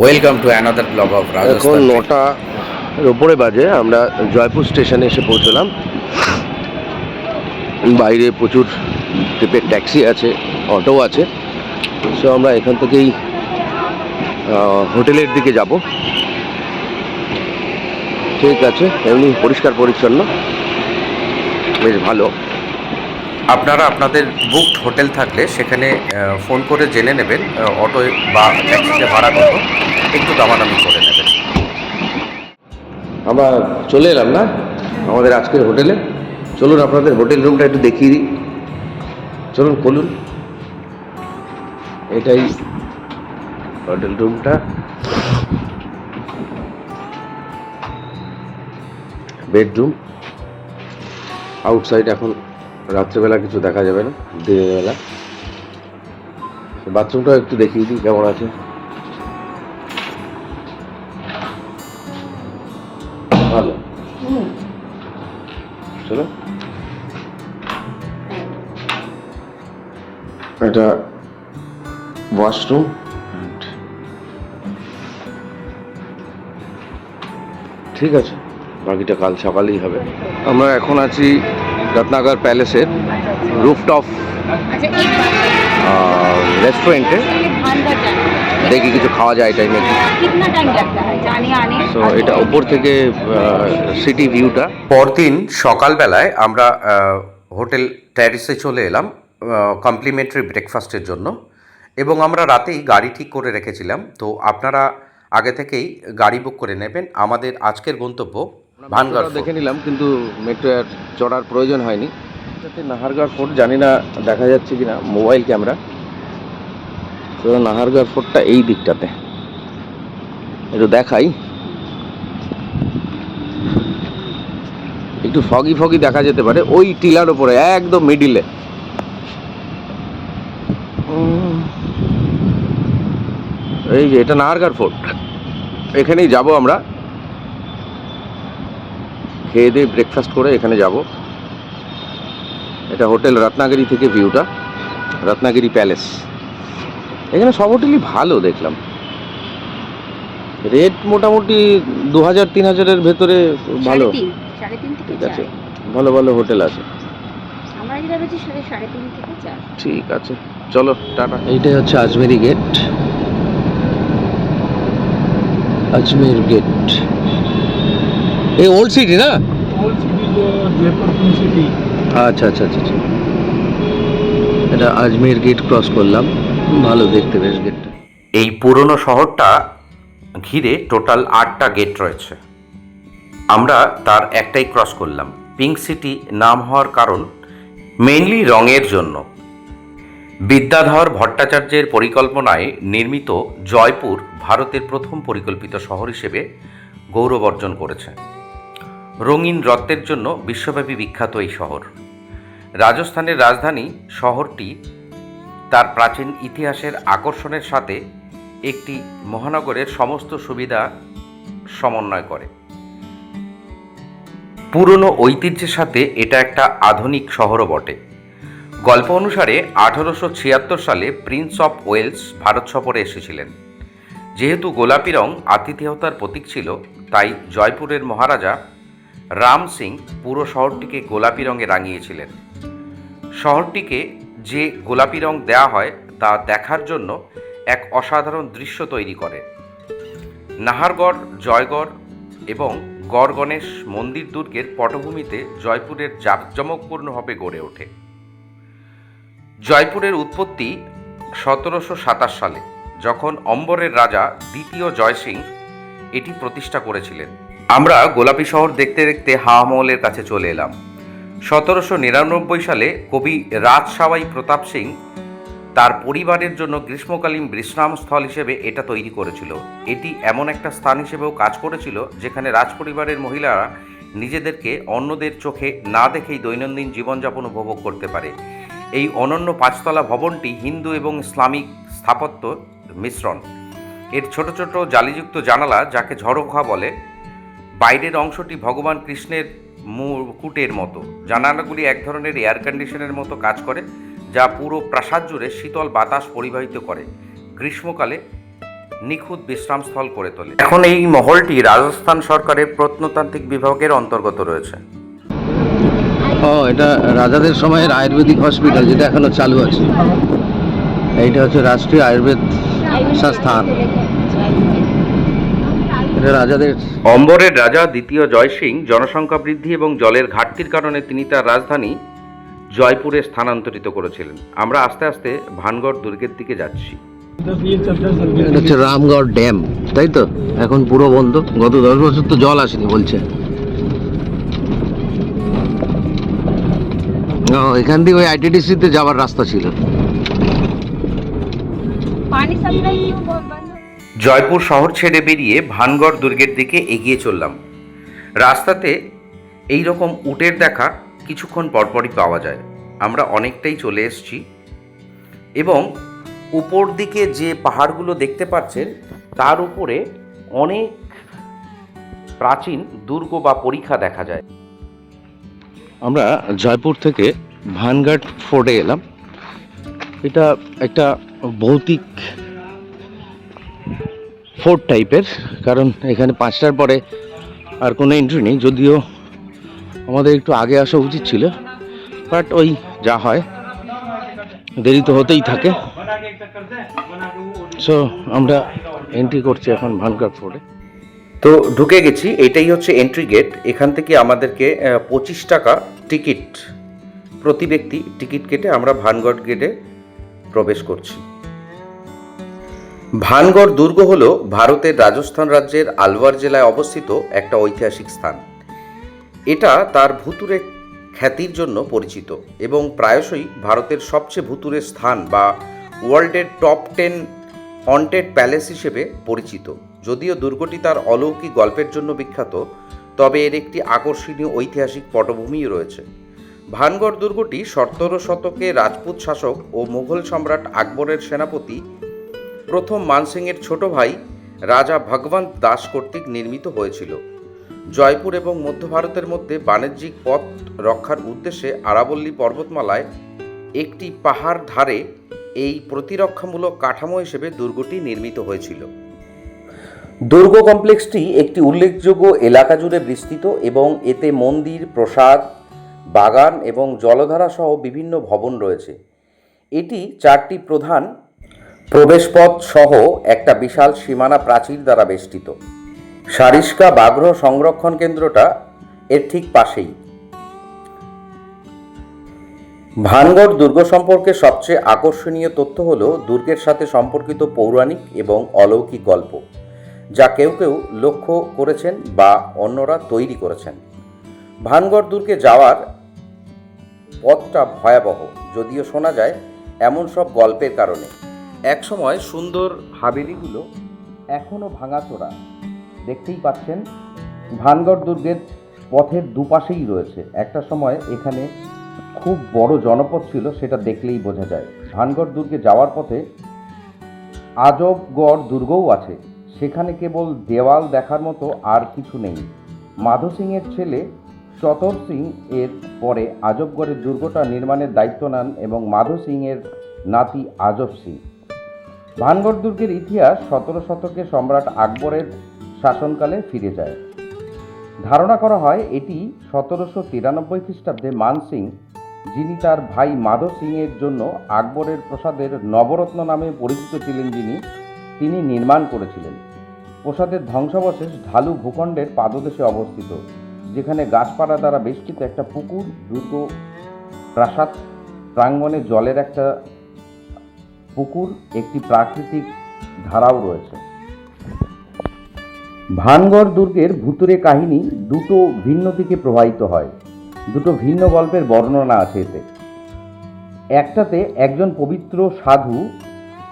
Welcome to another blog of এখন রাজস্থান। 9টার উপরে বাজে। আমরা জয়পুর স্টেশনে এসে পৌঁছলাম। বাইরে প্রচুর টিপের ট্যাক্সি আছে, অটো আছে। সো আমরা এখান থেকেই হোটেলের দিকে যাব। ঠিক আছে, এমনি পরিষ্কার পরিচ্ছন্ন, বেশ ভালো। আপনারা আপনাদের বুকড হোটেল থাকলে সেখানে ফোন করে জেনে নেবেন অটো বা ট্যাক্সিতে ভাড়া কত, একটু দামাদামি করে নেবেন। আমরা চলে এলাম না আমাদের আজকের হোটেলে। চলুন আপনাদের হোটেল রুমটা একটু দেখিয়ে দিই। চলুন খুলুন, এটাই হোটেল রুমটা। বেডরুম। আউটসাইড এখন রাত্রেবেলা কিছু দেখা যাবে না, দিনের বেলা। বাথরুমটাও একটু দেখিয়ে দিই কেমন আছে। ভালো। চলো, এটা ওয়াশরুম। ঠিক আছে, বাকিটা কাল সকালেই হবে। আমরা এখন আছি রত্নাগর প্যালেসের রুফটপ रेस्टोरेंट है। দেখি কিছু খাওয়া যায় এটাই নাকি। कितना टाइम लगता है जाने आने? তো এটা উপর থেকে সিটি ভিউটা। পরদিন সকালবেলায় আমরা হোটেল ট্যারিসে চলে এলাম কমপ্লিমেন্টারি ব্রেকফাস্টের জন্য, এবং আমরা রাতেই গাড়ি ঠিক করে রেখেছিলাম। তো আপনারা আগে থেকেই গাড়ি বুক করে নেবেন। আমাদের আজকের গন্তব্য ভানগড় দেখে নিলাম, কিন্তু মেট্রো আর চড়ার প্রয়োজন হয়নি। নাহারগড় ফোর্ট জানি না দেখা যাচ্ছে কিনা মোবাইল ক্যামেরা। তো নাহারগড় ফোর্টটা এই দিকটাতে, একটু দেখাই। একটু ফগি ফগি দেখা যেতে পারে, ওই টিলার উপরে একদম মিডিলে। এই যে এটা নাহারগড় ফোর্ট, এখানেই যাব আমরা। খেয়ে দিয়ে ব্রেকফাস্ট করে এখানে যাব। এটা হোটেল রত্নাগিরি থেকে ভিউটা, রত্নাগিরি প্যালেস। এখানে সব হোটেলই ভালো দেখলাম। রেট মোটামুটি 2000-3000-এর ভেতরে ভালো। 3.5 থেকে ঠিক আছে, 4। ভালো ভালো হোটেল আছে। আমরা যেটা ভেবেছি 3.5 থেকে 4। ঠিক আছে, চলো টাটা। এইটাই হচ্ছে আজমেরি গেট। আজমের গেট, এই ওল্ড সিটি না? ओल्ड सिटी जो जयपुर की सिटी। আচ্ছা আচ্ছা আচ্ছা আচ্ছা। এটা আজমের গেট ক্রস করলাম, ভালো দেখতে বেশ গেটটা। এই পুরনো শহরটা ঘিরে টোটাল 8টা গেট রয়েছে। আমরা তার একটাই ক্রস করলাম। পিঙ্ক সিটি নাম হওয়ার কারণ মেইনলি রঙের জন্য। বিদ্যাধর ভট্টাচার্যের পরিকল্পনায় নির্মিত জয়পুর ভারতের প্রথম পরিকল্পিত শহর হিসেবে গৌরব অর্জন করেছে। রঙিন রত্নের জন্য বিশ্বব্যাপী বিখ্যাত এই শহর। রাজস্থানের রাজধানী শহরটি তার প্রাচীন ইতিহাসের আকর্ষণের সাথে একটি মহানগরের সমস্ত সুবিধা সমন্বয় করে। পুরনো ঐতিহ্যের সাথে এটা একটা আধুনিক শহরও বটে। গল্প অনুসারে 1876 সালে প্রিন্স অফ ওয়েলস ভারত সফরে এসেছিলেন। যেহেতু গোলাপি রং আতিথেয়তার প্রতীক ছিল, তাই জয়পুরের মহারাজা রাম সিং পুরো শহরটিকে গোলাপি রঙে রাঙিয়েছিলেন। শহরটিকে যে গোলাপি রং দেওয়া হয় তা দেখার জন্য এক অসাধারণ দৃশ্য তৈরি করে। নাহারগড়, জয়গড় এবং গড় গণেশ মন্দির দুর্গের পটভূমিতে জয়পুরের জাঁকজমকপূর্ণভাবে গড়ে ওঠে। জয়পুরের উৎপত্তি 1727 সালে, যখন অম্বরের রাজা দ্বিতীয় জয়সিং এটি প্রতিষ্ঠা করেছিলেন। আমরা গোলাপি শহর দেখতে দেখতে হাওয়া মহলের কাছে চলে এলাম। 1799 সালে কবি রাজসাওয়াই প্রতাপ সিং তার পরিবারের জন্য গ্রীষ্মকালীন বিশ্রামস্থল হিসেবে এটা তৈরি করেছিল। এটি এমন একটা স্থান হিসেবেও কাজ করেছিল যেখানে রাজপরিবারের মহিলারা নিজেদেরকে অন্যদের চোখে না দেখেই দৈনন্দিন জীবনযাপন উপভোগ করতে পারে। এই অনন্য 5তলা ভবনটি হিন্দু এবং ইসলামিক স্থাপত্য মিশ্রণ। এর ছোট ছোট জালিযুক্ত জানালা, যাকে ঝরোখা বলে, বাইরের অংশটি ভগবান কৃষ্ণের মুকুটের মতো। জানালাগুলি এক ধরনের এয়ার কন্ডিশনের মতো কাজ করে, যা পুরো প্রাসাদ জুড়ে শীতল বাতাস পরিবাহিত করে। গ্রীষ্মকালে নিখুঁত বিশ্রামস্থল করে তোলে। এখন এই মহলটি রাজস্থান সরকারের প্রত্নতান্ত্রিক বিভাগের অন্তর্গত রয়েছে। ও, এটা রাজাদের সময়ের আয়ুর্বেদিক হসপিটাল, যেটা এখনো চালু আছে। এইটা হচ্ছে রাষ্ট্রীয় আয়ুর্বেদ সংস্থান। এটা রাজাদের। অম্বরের রাজা দ্বিতীয় জয়সিং জনসংখ্যা বৃদ্ধি এবং জলের ঘাটতির কারণে তিনি তার রাজধানী জয়পুরে স্থানান্তরিত করেছিলেন। আমরা আস্তে আস্তে ভানগড় দুর্গের দিকে যাচ্ছি। এটা হচ্ছে রামগড় ড্যাম, তাই তো? এখন পুরো বন্ধ, গত 10 বছর তো জল আসেনি বলছে। ও, এখান দিয়ে ওই আইটিডিসিতে যাওয়ার রাস্তা ছিল। पानी सप्लाई क्यों बंद है? জয়পুর শহর ছেড়ে বেরিয়ে ভানগড় দুর্গের দিকে এগিয়ে চললাম। রাস্তাতে এই রকম উটের দেখা কিছুক্ষণ পরপরই পাওয়া যায়। আমরা অনেকটাই চলে এসেছি এবং উপর দিকে যে পাহাড়গুলো দেখতে পাচ্ছেন তার উপরে অনেক প্রাচীন দুর্গ বা পরিখা দেখা যায়। আমরা জয়পুর থেকে ভানগড় ফোর্টে এলাম। এটা একটা ভৌতিক ফোর্ট টাইপের, কারণ এখানে 5টার পরে আর কোনো এন্ট্রি নেই। যদিও আমাদের একটু আগে আসা উচিত ছিল, বাট ওই যা হয়, দেরি তো হতেই থাকে। সো আমরা এন্ট্রি করছি এখন ভানগড় ফোর্টে। তো ঢুকে গেছি, এটাই হচ্ছে এন্ট্রি গেট। এখান থেকে আমাদেরকে 25 টাকা টিকিট, প্রতি ব্যক্তি টিকিট কেটে আমরা ভানগড় গেটে প্রবেশ করছি। ভানগড় দুর্গ হল ভারতের রাজস্থান রাজ্যের আলওয়ার জেলায় অবস্থিত একটা ঐতিহাসিক স্থান। এটা তার ভুতুড়ে খ্যাতির জন্য পরিচিত এবং প্রায়শই ভারতের সবচেয়ে ভুতুড়ে স্থান বা ওয়ার্ল্ডের টপ 10 হন্টেড প্যালেস হিসেবে পরিচিত। যদিও দুর্গটি তার অলৌকিক গল্পের জন্য বিখ্যাত, তবে এর একটি আকর্ষণীয় ঐতিহাসিক পটভূমিও রয়েছে। ভানগড় দুর্গটি 17 শতকে রাজপুত শাসক ও মুঘল সম্রাট আকবরের সেনাপতি প্রথম মানসিংয়ের ছোট ভাই রাজা ভগবন্ত দাস কর্তৃক নির্মিত হয়েছিল। জয়পুর এবং মধ্য ভারতের মধ্যে বাণিজ্যিক পথ রক্ষার উদ্দেশ্যে আরাবল্লী পর্বতমালায় একটি পাহাড় ধারে এই প্রতিরক্ষামূলক কাঠামো হিসেবে দুর্গটি নির্মিত হয়েছিল। দুর্গ কমপ্লেক্সটি একটি উল্লেখযোগ্য এলাকা জুড়ে বিস্তৃত এবং এতে মন্দির, প্রাসাদ, বাগান এবং জলধারা সহ বিভিন্ন ভবন রয়েছে। এটি 4টি প্রধান প্রবেশপথ সহ একটা বিশাল সীমানা প্রাচীর দ্বারা বেষ্টিত। সারিস্কা ব্যাঘ্র সংরক্ষণ কেন্দ্রটা এর ঠিক পাশেই। ভানগড় দুর্গ সম্পর্কে সবচেয়ে আকর্ষণীয় তথ্য হল দুর্গের সাথে সম্পর্কিত পৌরাণিক এবং অলৌকিক গল্প, যা কেউ কেউ লক্ষ্য করেছেন বা অন্যরা তৈরি করেছেন। ভানগড় দুর্গে যাওয়ার পথটা ভয়াবহ, যদিও শোনা যায় এমন সব গল্পের কারণে। একসময় সুন্দর হাবেলিগুলো এখনও ভাঙাচোরা। দেখতেই পাচ্ছেন ভানগড় দুর্গের পথের দুপাশেই রয়েছে। একটা সময় এখানে খুব বড় জনপদ ছিল, সেটা দেখলেই বোঝা যায়। ভানগড় দুর্গে যাওয়ার পথে আজবগড় দুর্গও আছে। সেখানে কেবল দেওয়াল দেখার মতো আর কিছু নেই। মাধো সিংয়ের ছেলে চতর সিং এর পরে আজবগড়ের দুর্গটা নির্মাণের দায়িত্ব নেন এবং মাধো সিংয়ের নাতি আজব সিং। ভানগড় দুর্গের ইতিহাস 17 শতকে সম্রাট আকবরের শাসনকালে ফিরে যায়। ধারণা করা হয় এটি 1793 খ্রিস্টাব্দে মান সিং, যিনি তার ভাই মাধো সিংয়ের জন্য আকবরের প্রাসাদের নবরত্ন নামে পরিচিত ছিলেন, তিনি নির্মাণ করেছিলেন। প্রাসাদের ধ্বংসাবশেষ ঢালু ভূখণ্ডের পাদদেশে অবস্থিত, যেখানে গাছপালা দ্বারা বেষ্টিত একটা পুকুর, দুর্গ প্রাসাদ প্রাঙ্গণে জলের একটা পুকুর, একটি প্রাকৃতিক ধারাও রয়েছে। ভানগড় দুর্গের ভুতুড়ে কাহিনী দুটো ভিন্ন দিকে প্রবাহিত হয়। দুটো ভিন্ন গল্পের বর্ণনা আছে এতে। একটাতে একজন পবিত্র সাধু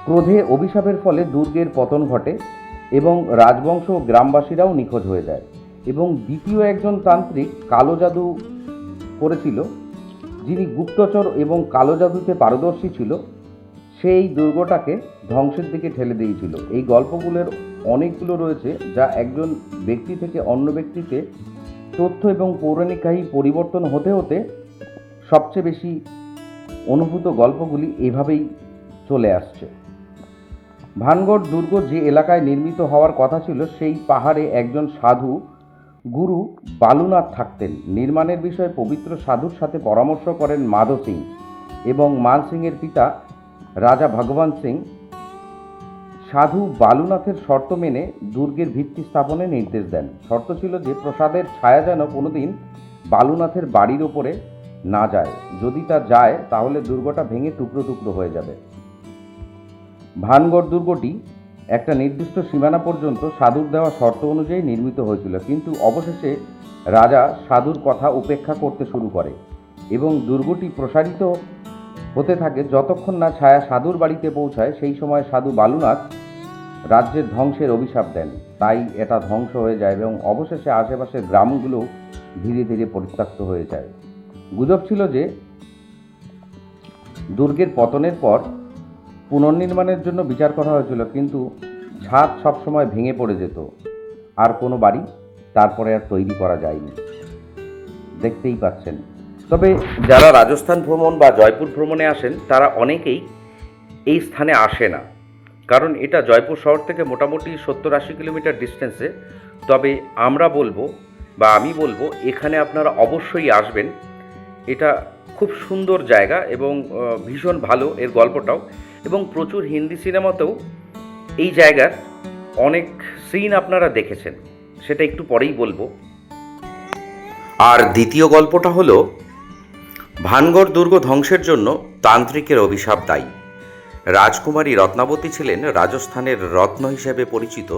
ক্রোধে অভিশাপের ফলে দুর্গের পতন ঘটে এবং রাজবংশ ও গ্রামবাসীরাও নিখোঁজ হয়ে যায়, এবং দ্বিতীয় একজন তান্ত্রিক কালো জাদু করেছিল, যিনি গুপ্তচর এবং কালো জাদুতে পারদর্শী ছিল, সেই দুর্গটাকে ধ্বংসের দিকে ঠেলে দিয়েছিল। এই গল্পগুলোর অনেকগুলো রয়েছে, যা একজন ব্যক্তি থেকে অন্য ব্যক্তিতে তথ্য এবং পৌরাণিক কাহিনী পরিবর্তন হতে হতে সবচেয়ে বেশি অনুভূত গল্পগুলি এভাবেই চলে আসছে। ভানগড় দুর্গ যে এলাকায় নির্মিত হওয়ার কথা ছিল সেই পাহাড়ে একজন সাধু গুরু বালুনাথ থাকতেন। নির্মাণের বিষয়ে পবিত্র সাধুর সাথে পরামর্শ করেন মাধো সিং এবং মান সিংয়ের পিতা রাজা ভগবান সিং। সাধু বালুনাথের শর্ত মেনে দুর্গের ভিত্তি স্থাপনের নির্দেশ দেন। শর্ত ছিল যে প্রসাদের ছায়া যেন কোনোদিন বালুনাথের বাড়ির ওপরে না যায়। যদি তা যায় তাহলে দুর্গটা ভেঙে টুকরো টুকরো হয়ে যাবে। ভানগড় দুর্গটি একটা নির্দিষ্ট সীমানা পর্যন্ত সাধুর দেওয়া শর্ত অনুযায়ী নির্মিত হয়েছিল, কিন্তু অবশেষে রাজা সাধুর কথা উপেক্ষা করতে শুরু করে এবং দুর্গটি প্রসারিত হতে থাকে যতক্ষণ না ছায়া সাধুর বাড়িতে পৌঁছায়। সেই সময় সাধু বালুনাথ রাজ্যের ধ্বংসের অভিশাপ দেন, তাই এটা ধ্বংস হয়ে যায় এবং অবশেষে আশেপাশের গ্রামগুলো ধীরে ধীরে পরিত্যক্ত হয়ে যায়। গুজব ছিল যে দুর্গের পতনের পর পুনর্নির্মাণের জন্য বিচার করা হয়েছিল, কিন্তু ছাদ সবসময় ভেঙে পড়ে যেত আর কোনো বাড়ি তারপরে আর তৈরি করা যায়নি। দেখতেই পাচ্ছেন। তবে যারা রাজস্থান ভ্রমণ বা জয়পুর ভ্রমণে আসেন তারা অনেকেই এই স্থানে আসে না, কারণ এটা জয়পুর শহর থেকে মোটামুটি 70-80 কিলোমিটার ডিস্টেন্সে। তবে আমরা বলবো বা আমি বলবো এখানে আপনারা অবশ্যই আসবেন। এটা খুব সুন্দর জায়গা এবং ভীষণ ভালো এর গল্পটাও, এবং প্রচুর হিন্দি সিনেমাতেও এই জায়গার অনেক সিন আপনারা দেখেছেন, সেটা একটু পরেই বলবো। আর দ্বিতীয় গল্পটা হলো ভানগড় দুর্গ ধ্বংসের জন্য তান্ত্রিকের অভিশাপ দায়ী। রাজকুমারী রত্নাবতী ছিলেন রাজস্থানের রত্ন হিসেবে পরিচিত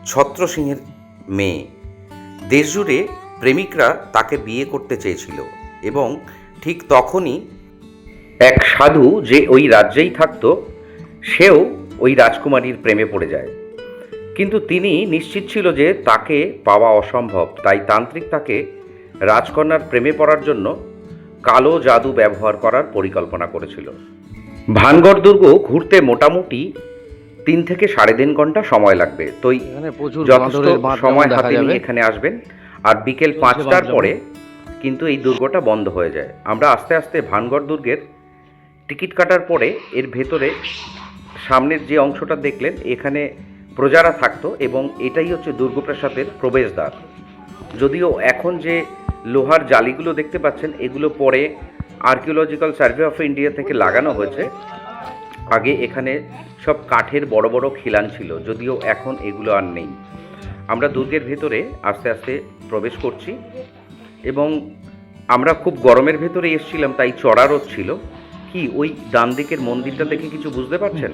ছত্র সিংহের মেয়ে। দেশজুড়ে প্রেমিকরা তাকে বিয়ে করতে চেয়েছিল এবং ঠিক তখনই এক সাধু যে ওই রাজ্যেই থাকতো সেও ওই রাজকুমারীর প্রেমে পড়ে যায়, কিন্তু তিনি নিশ্চিত ছিল যে তাকে পাওয়া অসম্ভব। তাই তান্ত্রিক তাকে রাজকন্যার প্রেমে পড়ার জন্য কালো জাদু ব্যবহার করার পরিকল্পনা করেছিল। ভানগড় দুর্গ ঘুরতে মোটামুটি 3 থেকে 3.5 ঘন্টা সময় লাগবে, তো এখানে প্রচুর যথেষ্ট বাঁদরের বাঁধ সময় দেখা হাতে যাবে। নিয়ে এখানে আসবেন। আর বিকেল 5টার পরে কিন্তু এই দুর্গটা বন্ধ হয়ে যায়। আমরা আস্তে আস্তে ভানগড় দুর্গের টিকিট কাটার পরে এর ভেতরে সামনের যে অংশটা দেখলেন এখানে প্রজারা থাকতো এবং এটাই হচ্ছে দুর্গপ্রাসাদের প্রবেশদ্বার। যদিও এখন যে লোহার জালিগুলো দেখতে পাচ্ছেন এগুলো পরে আর্কিওলজিক্যাল সার্ভে অফ ইন্ডিয়া থেকে লাগানো হয়েছে। আগে এখানে সব কাঠের বড় বড় খিলান ছিল, যদিও এখন এগুলো আর নেই। আমরা দুর্গের ভেতরে আস্তে আস্তে প্রবেশ করছি এবং আমরা খুব গরমের ভেতরে এসেছিলাম, তাই চড়া রোদ ছিল। কি ওই ডান দিকের মন্দিরটা দেখে কিছু বুঝতে পারছেন?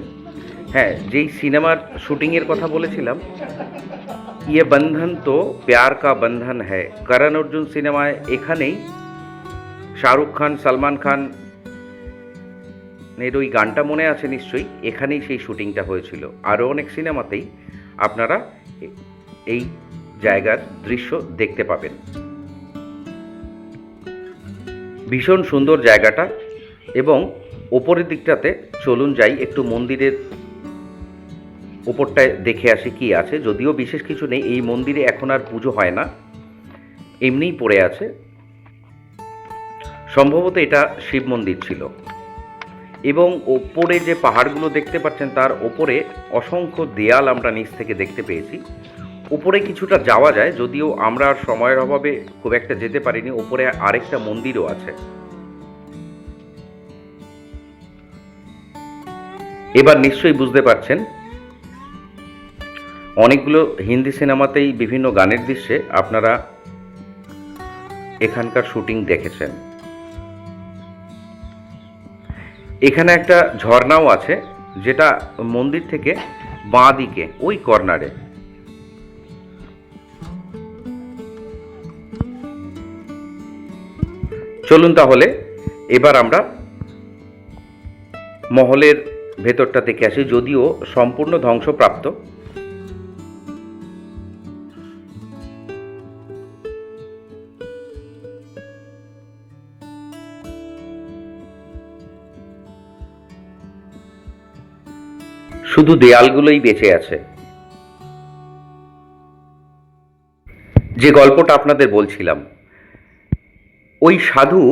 হ্যাঁ, যেই সিনেমার শুটিংয়ের কথা বলেছিলাম, ইয়ে বন্ধন তো প্যার কা বন্ধন হ্যায়, করণ অর্জুন সিনেমায় এখানেই শাহরুখ খান, সালমান খান এর ওই গানটা মনে আছে নিশ্চয়ই, এখানেই সেই শুটিংটা হয়েছিল। আরও অনেক সিনেমাতেই আপনারা এই জায়গার দৃশ্য দেখতে পাবেন। ভীষণ সুন্দর জায়গাটা, এবং ওপরের দিকটাতে চলুন যাই একটু মন্দিরের ওপরটায় দেখে আসি কি আছে। যদিও বিশেষ কিছু নেই, এই মন্দিরে এখন আর পুজো হয় না, এমনিই পড়ে আছে। সম্ভবত এটা শিব মন্দির ছিল। এবং ওপরে যে পাহাড়গুলো দেখতে পাচ্ছেন তার ওপরে অসংখ্য দেয়াল আমরা নিচ থেকে দেখতে পেয়েছি। উপরে কিছুটা যাওয়া যায়, যদিও আমরা আর সময়ের অভাবে খুব একটা যেতে পারিনি। ওপরে আরেকটা মন্দিরও আছে। এবার নিশ্চয়ই বুঝতে পারছেন, অনেকগুলো হিন্দি সিনেমাতেই বিভিন্ন গানের দৃশ্যে আপনারা এখানকার শুটিং দেখেছেন। এখানে একটা ঝর্ণাও আছে, যেটা মন্দির থেকে বাঁ দিকে ওই কর্নারে। চলুন তাহলে এবার আমরা মহলের ভেতরটা দেখে আসি, যদিও সম্পূর্ণ ধ্বংসপ্রাপ্ত। শুধু দেয়ালগুলোই বেঁচে আছে। যে গল্পটা আপনাদের বলছিলাম, ওই সাধু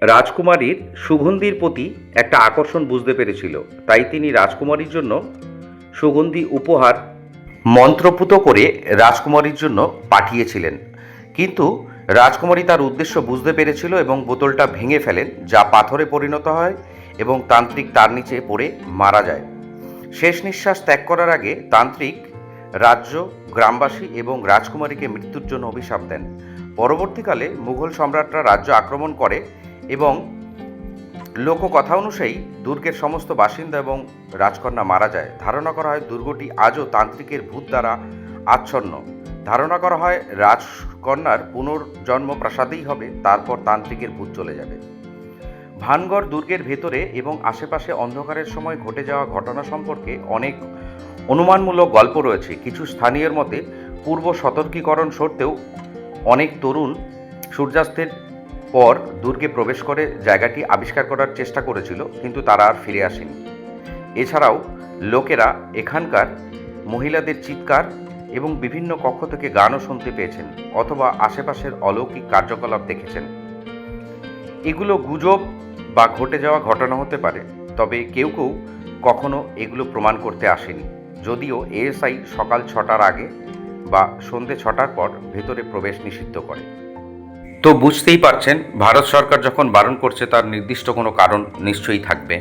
রাজকুমারীর সুগন্ধির প্রতি একটা আকর্ষণ বুঝতে পেরেছিল, তাই তিনি রাজকুমারীর জন্য সুগন্ধি উপহার মন্ত্রপুত করে রাজকুমারীর জন্য পাঠিয়েছিলেন, কিন্তু রাজকুমারী তার উদ্দেশ্য বুঝতে পেরেছিল এবং বোতলটা ভেঙে ফেলেন, যা পাথরে পরিণত হয় এবং তান্ত্রিক তার নিচে পড়ে মারা যায়। শেষ নিঃশ্বাস ত্যাগ করার আগে তান্ত্রিক রাজ্য, গ্রামবাসী এবং রাজকুমারীকে মৃত্যুর জন্য অভিশাপ দেন। পরবর্তীকালে মুঘল সম্রাটরা রাজ্য আক্রমণ করে এবং লোককথা অনুযায়ী দুর্গের সমস্ত বাসিন্দা এবং রাজকন্যা মারা যায়। ধারণা করা হয় দুর্গটি আজও তান্ত্রিকের ভূত দ্বারা আচ্ছন্ন। ধারণা করা হয় রাজকন্যার পুনর্জন্ম প্রাসাদেই হবে, তারপর তান্ত্রিকের ভূত চলে যাবে। ভানগড় দুর্গের ভেতরে এবং আশেপাশে অন্ধকারের সময় ঘটে যাওয়া ঘটনা সম্পর্কে অনেক অনুমানমূলক গল্প রয়েছে। কিছু স্থানীয়র মতে পূর্ব সতর্কীকরণ সত্ত্বেও অনেক তরুণ সূর্যাস্তের পর দুর্গে প্রবেশ করে জায়গাটি আবিষ্কার করার চেষ্টা করেছিল, কিন্তু তারা আর ফিরে আসেনি। এছাড়াও লোকেরা এখানকার মহিলাদের চিৎকার এবং বিভিন্ন কক্ষ থেকে গানও শুনতে পেয়েছেন অথবা আশেপাশের অলৌকিক কার্যকলাপ দেখেছেন। এগুলো গুজব বা ঘটে যাওয়া ঘটনা হতে পারে, তবে কেউ কেউ কখনো এগুলো প্রমাণ করতে আসেনি। যদিও এএসআই সকাল 6টার আগে বা সন্ধে 6টার পর ভেতরে প্রবেশ নিষিদ্ধ করে। তো বুঝতেই পারছেন, ভারত সরকার যখন বারণ করছে তার নির্দিষ্ট কোনো কারণ নিশ্চয়ই থাকবে।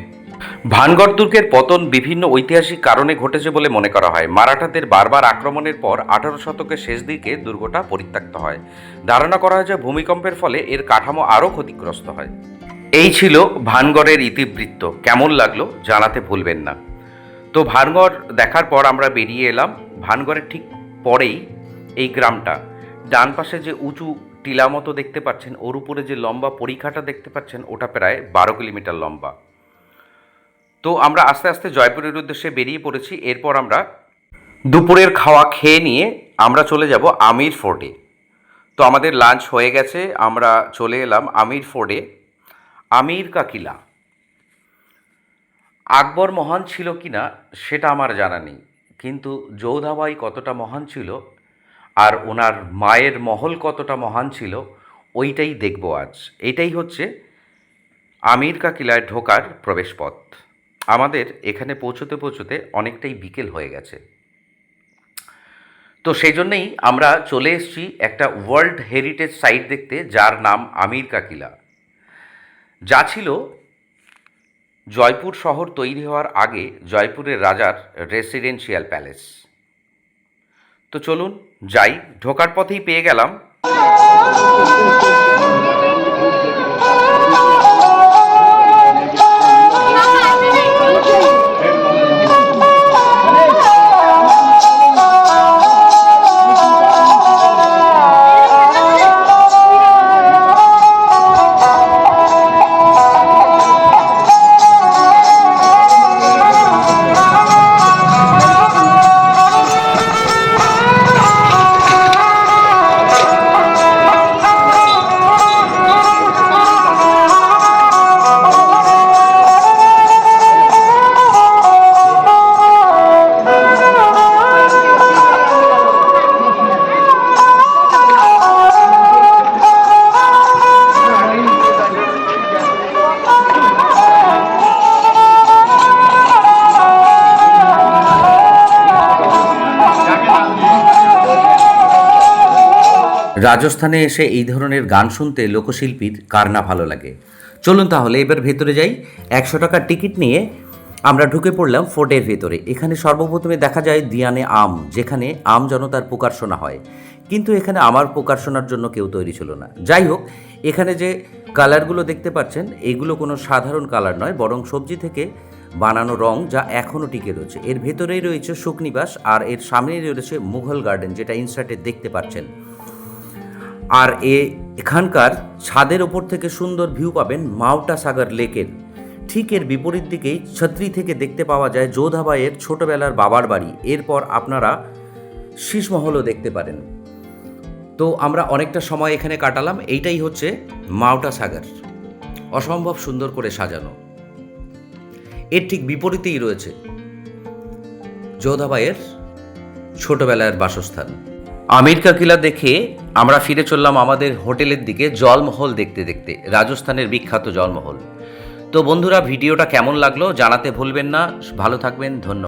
ভানগড় দুর্গের পতন বিভিন্ন ঐতিহাসিক কারণে ঘটেছে বলে মনে করা হয়। মারাঠাদের বারবার আক্রমণের পর 18 শতকের শেষ দিকে দুর্গটা পরিত্যক্ত হয়। ধারণা করা হয় যে ভূমিকম্পের ফলে এর কাঠামো আরও ক্ষতিগ্রস্ত হয়। এই ছিল ভানগড়ের ইতিবৃত্ত। কেমন লাগলো জানাতে ভুলবেন না। তো ভানগড় দেখার পর আমরা বেরিয়ে এলাম। ভানগড়ের ঠিক পরেই এই গ্রামটা। ডান পাশে যে উঁচু টিলা মতো দেখতে পাচ্ছেন, ওর উপরে যে লম্বা পরিখাটা দেখতে পাচ্ছেন, ওটা প্রায় 12 কিলোমিটার লম্বা। তো আমরা আস্তে আস্তে জয়পুরের উদ্দেশ্যে বেরিয়ে পড়েছি। এরপর আমরা দুপুরের খাওয়া খেয়ে নিয়ে আমরা চলে যাব আমির ফোর্টে। তো আমাদের লাঞ্চ হয়ে গেছে, আমরা চলে এলাম আমির ফোর্টে। আমির কা কিলা আকবর মহান ছিল কি না সেটা আমার জানা নেই, কিন্তু যোধাবাই কতটা মহান ছিল আর ওনার মায়ের মহল কতটা মহান ছিল ওইটাই দেখব আজ। এটাই হচ্ছে আমির কা কিলায় ঢোকার প্রবেশপথ। আমাদের এখানে পৌঁছতে পৌঁছতে অনেকটাই বিকেল হয়ে গেছে। তো সেই জন্যেই আমরা চলে এসেছি একটা ওয়ার্ল্ড হেরিটেজ সাইট দেখতে, যার নাম আমির কা কিলা, যা ছিল জয়পুর শহর তৈরি হওয়ার আগে জয়পুরের রাজার রেসিডেন্সিয়াল প্যালেস। তো চলুন যাই। ঢোকার পথেই পেয়ে গেলাম রাজস্থানে এসে এই ধরনের গান শুনতে লোকশিল্পীর কার না ভালো লাগে। চলুন তাহলে এবার ভেতরে যাই। 100 টাকার টিকিট নিয়ে আমরা ঢুকে পড়লাম ফোর্টের ভেতরে। এখানে সর্বপ্রথমে দেখা যায় দিয়ানে আম, যেখানে আম জনতার পুকার শোনা হয়, কিন্তু এখানে আমার পুকার শোনার জন্য কেউ তৈরি ছিল না। যাই হোক, এখানে যে কালারগুলো দেখতে পাচ্ছেন এগুলো কোনো সাধারণ কালার নয়, বরং সবজি থেকে বানানো রং, যা এখনও টিকে রয়েছে। এর ভেতরেই রয়েছে সুকনিবাস আর এর সামনেই রয়েছে মুঘল গার্ডেন, যেটা ইনসার্টে দেখতে পাচ্ছেন। আর এখানকার ছাদের ওপর থেকে সুন্দর ভিউ পাবেন মাওটা সাগর লেকের। ঠিক এর বিপরীত দিকেই ছত্রি থেকে দেখতে পাওয়া যায় যোধাবাইয়ের ছোটবেলার বাবার বাড়ি। এরপর আপনারা শীষমহলও দেখতে পারেন। তো আমরা অনেকটা সময় এখানে কাটালাম। এইটাই হচ্ছে মাওটা সাগর, অসম্ভব সুন্দর করে সাজানো। এর ঠিক বিপরীতেই রয়েছে যোধাবাইয়ের ছোটবেলার বাসস্থান। আমির কা কিলা দেখে আমরা ফিরে চললাম আমাদের হোটেলের দিকে, জলমহল দেখতে দেখতে, রাজস্থানের বিখ্যাত জলমহল। তো বন্ধুরা, ভিডিওটা কেমন লাগলো জানাতে ভুলবেন না। ভালো থাকবেন, ধন্যবাদ।